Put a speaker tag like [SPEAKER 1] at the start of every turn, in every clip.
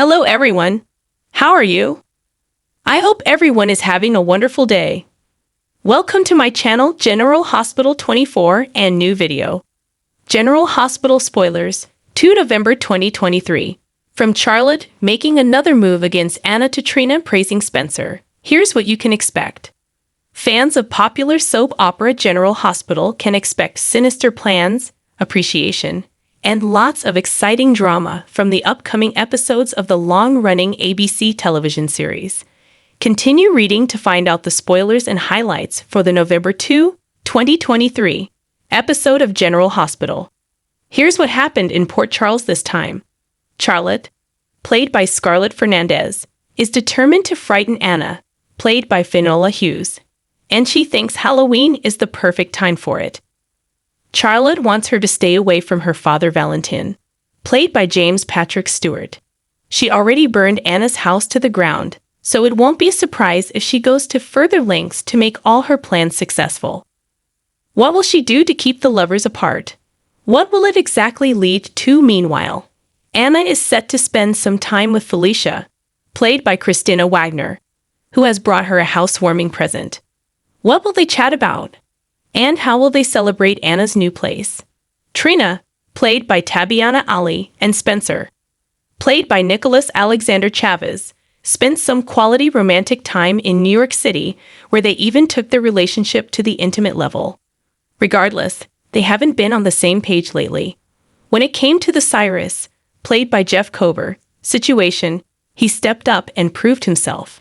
[SPEAKER 1] Hello everyone. How are you? I hope everyone is having a wonderful day. Welcome to my channel General Hospital 24 and new video. General Hospital spoilers, 2 November 2023. From Charlotte making another move against Anna to Trina praising Spencer. Here's what you can expect. Fans of popular soap opera General Hospital can expect sinister plans, appreciation, and lots of exciting drama from the upcoming episodes of the long-running ABC television series. Continue reading to find out the spoilers and highlights for the November 2, 2023 episode of General Hospital. Here's what happened in Port Charles this time. Charlotte, played by Scarlett Fernandez, is determined to frighten Anna, played by Finola Hughes, and she thinks Halloween is the perfect time for it. Charlotte wants her to stay away from her father Valentin, played by James Patrick Stewart. She already burned Anna's house to the ground, so it won't be a surprise if she goes to further lengths to make all her plans successful. What will she do to keep the lovers apart? What will it exactly lead to meanwhile? Anna is set to spend some time with Felicia, played by Christina Wagner, who has brought her a housewarming present. What will they chat about? And how will they celebrate Anna's new place? Trina, played by Tabiana Ali, and Spencer, played by Nicholas Alexander Chavez, spent some quality romantic time in New York City, where they even took their relationship to the intimate level. Regardless, they haven't been on the same page lately. When it came to the Cyrus, played by Jeff Kober, situation, he stepped up and proved himself.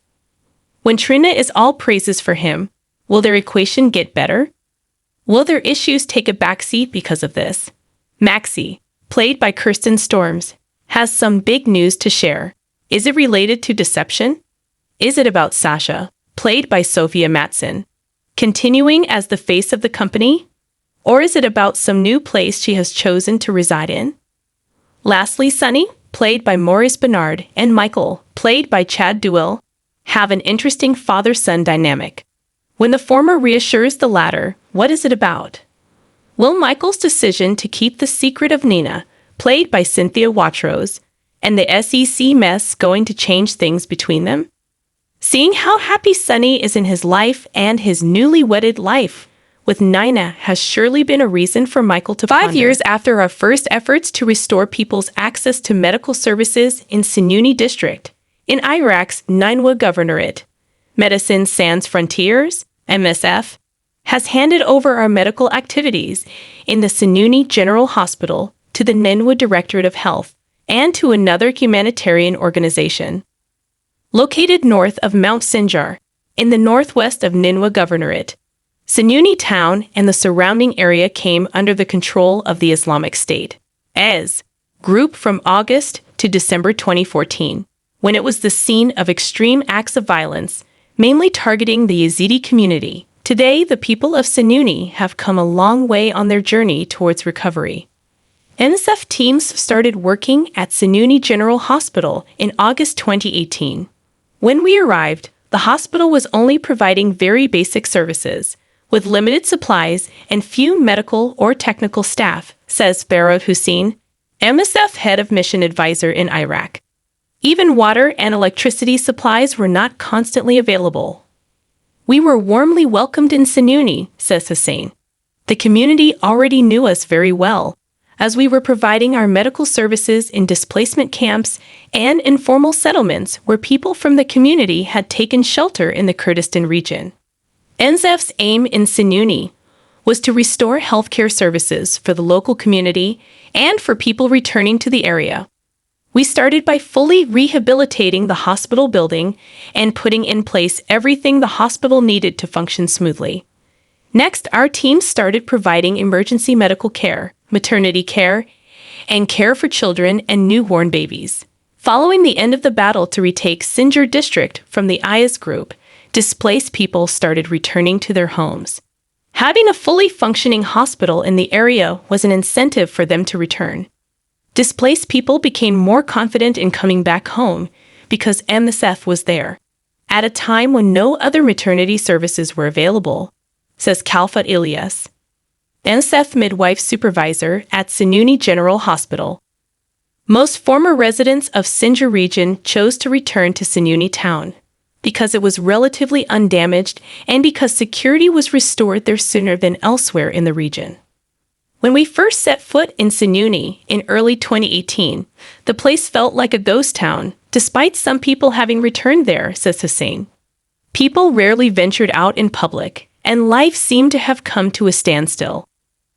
[SPEAKER 1] When Trina is all praises for him, will their equation get better? Will their issues take a backseat because of this? Maxie, played by Kirsten Storms, has some big news to share. Is it related to deception? Is it about Sasha, played by Sophia Matson, continuing as the face of the company? Or is it about some new place she has chosen to reside in? Lastly, Sunny, played by Maurice Bernard, and Michael, played by Chad Duell, have an interesting father-son dynamic. When the former reassures the latter, what is it about? Will Michael's decision to keep the secret of Nina, played by Cynthia Watros, and the SEC mess going to change things between them? Seeing how happy Sunny is in his life and his newly wedded life with Nina has surely been a reason for Michael to ponder. 5 years after our first efforts to restore people's access to medical services in Sinuni District, in Iraq's Ninwa Governorate, Medicine Sans Frontiers, MSF, has handed over our medical activities in the Sinuni General Hospital to the Ninwa Directorate of Health and to another humanitarian organization. Located north of Mount Sinjar, in the northwest of Ninwa Governorate, Sinuni town and the surrounding area came under the control of the Islamic State (IS) group from August to December 2014, when it was the scene of extreme acts of violence, mainly targeting the Yazidi community. Today, the people of Sinuni have come a long way on their journey towards recovery. MSF teams started working at Sinuni General Hospital in August 2018. When we arrived, the hospital was only providing very basic services, with limited supplies and few medical or technical staff, says Farad Hussein, MSF head of mission advisor in Iraq. Even water and electricity supplies were not constantly available. We were warmly welcomed in Sinuni, says Hussein. The community already knew us very well, as we were providing our medical services in displacement camps and informal settlements where people from the community had taken shelter in the Kurdistan region. MSF's aim in Sinuni was to restore healthcare services for the local community and for people returning to the area. We started by fully rehabilitating the hospital building and putting in place everything the hospital needed to function smoothly. Next, our team started providing emergency medical care, maternity care, and care for children and newborn babies. Following the end of the battle to retake Sinjar district from the IS group, displaced people started returning to their homes. Having a fully functioning hospital in the area was an incentive for them to return. Displaced people became more confident in coming back home because MSF was there, at a time when no other maternity services were available, says Kalfat Ilyas, MSF midwife supervisor at Sinuni General Hospital. Most former residents of Sinjar region chose to return to Sinuni town because it was relatively undamaged and because security was restored there sooner than elsewhere in the region. When we first set foot in Sinuni in early 2018, the place felt like a ghost town, despite some people having returned there, says Hussein. People rarely ventured out in public, and life seemed to have come to a standstill.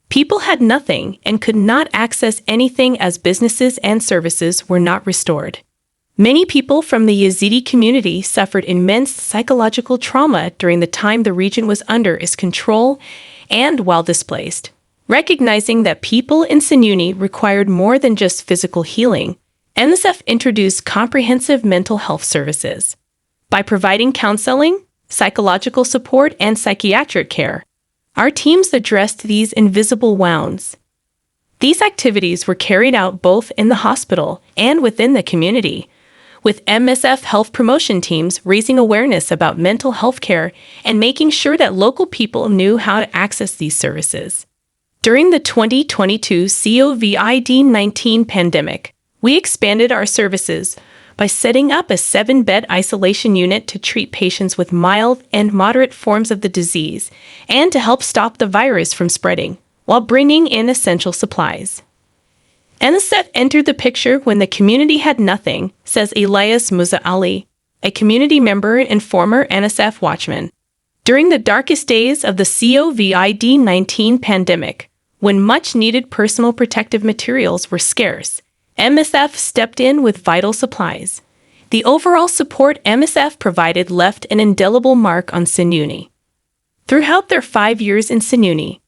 [SPEAKER 1] People had nothing and could not access anything as businesses and services were not restored. Many people from the Yazidi community suffered immense psychological trauma during the time the region was under its control and while displaced. Recognizing that people in Sinuni required more than just physical healing, MSF introduced comprehensive mental health services. By providing counseling, psychological support, and psychiatric care, our teams addressed these invisible wounds. These activities were carried out both in the hospital and within the community, with MSF health promotion teams raising awareness about mental health care and making sure that local people knew how to access these services. During the 2022 COVID-19 pandemic, we expanded our services by setting up a 7-bed isolation unit to treat patients with mild and moderate forms of the disease and to help stop the virus from spreading, while bringing in essential supplies. MSF entered the picture when the community had nothing, says Elias Musa Ali, a community member and former MSF watchman. During the darkest days of the COVID-19 pandemic, when much-needed personal protective materials were scarce, MSF stepped in with vital supplies. The overall support MSF provided left an indelible mark on Sinuni. Throughout their 5 years in Sinuni,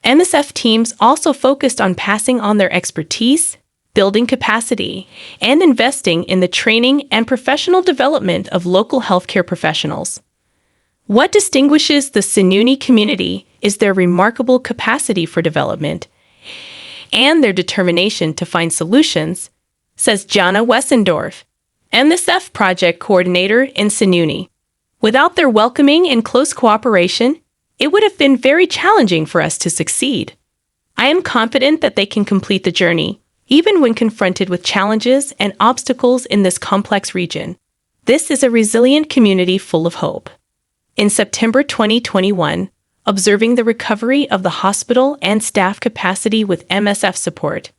[SPEAKER 1] MSF teams also focused on passing on their expertise, building capacity, and investing in the training and professional development of local healthcare professionals. What distinguishes the Sinuni community is their remarkable capacity for development and their determination to find solutions, says Jana Wessendorf, MSF project coordinator in Sinuni. Without their welcoming and close cooperation, it would have been very challenging for us to succeed. I am confident that they can complete the journey, even when confronted with challenges and obstacles in this complex region. This is a resilient community full of hope. In September 2021, observing the recovery of the hospital and staff capacity with MSF support,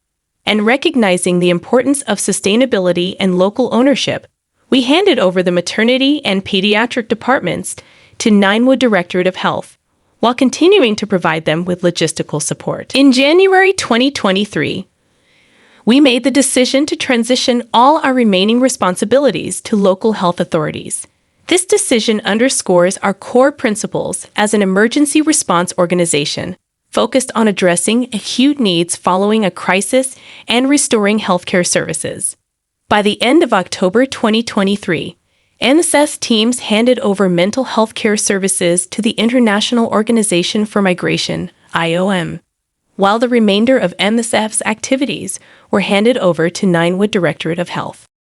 [SPEAKER 1] and recognizing the importance of sustainability and local ownership, we handed over the maternity and pediatric departments to Ninewood Directorate of Health, while continuing to provide them with logistical support. In January 2023, we made the decision to transition all our remaining responsibilities to local health authorities. This decision underscores our core principles as an emergency response organization, focused on addressing acute needs following a crisis and restoring healthcare services. By the end of October 2023, MSF teams handed over mental health care services to the International Organization for Migration, IOM, while the remainder of MSF's activities were handed over to Ninewood Directorate of Health.